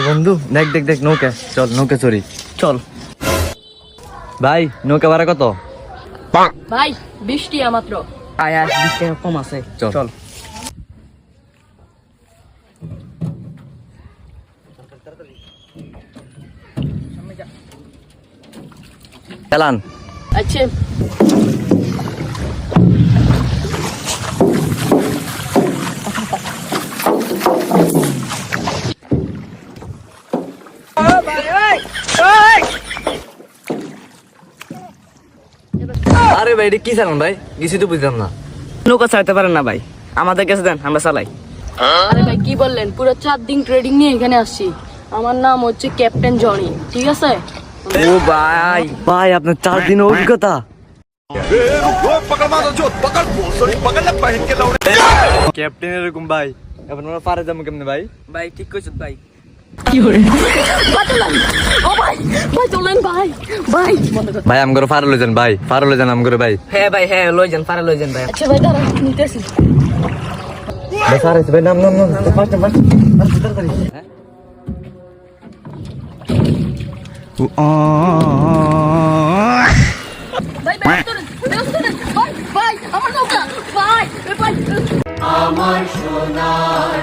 বন্ধু দেখ দেখ দেখ নৌকা, চল নৌকা চড়ি চল। ভাই নৌকা ভাড়া কত? ভাই 20 টাকা মাত্র। আয় 20 টাকা কম আছে, চল। চল। চালান। আচ্ছা আরে ভাই এটা কি চালান ভাই, কিছু তো বুঝলাম না। নৌকা চালাতে পারেন না ভাই, আমাদের কাছে দেন, আমরা চালাই। আরে ভাই কি বললেন, পুরো 4 দিন ট্রেডিং নিয়ে এখানে আসছি। আমার নাম হচ্ছে ক্যাপ্টেন জনি, ঠিক আছে? ও ভাই, ভাই আপনার 4 দিন অভিজ্ঞতা। ক্যাপ্টেন এরকম ভাই, আপনারা পারে যাবো কেমনে ভাই? ভাই ঠিক কইছ ভাই। ও ভাই ভাই চলেন ভাই ভাই। ভাই আম করে পারে লই যান ভাই, পারে লই যান আম করে ভাই। হ্যাঁ ভাই, হ্যাঁ লই যান, পারে লই যান ভাই। আচ্ছা ভাই দাঁড়ান নিতেছি। ভাই পারে ভাই, নাম নাম নাম ফাস্ট ফাস্ট তাড়াতাড়ি। ভাই ভাই ধরেন, ভাই ভাই আমার নৌকা ভাই ভাই। আমার সোনার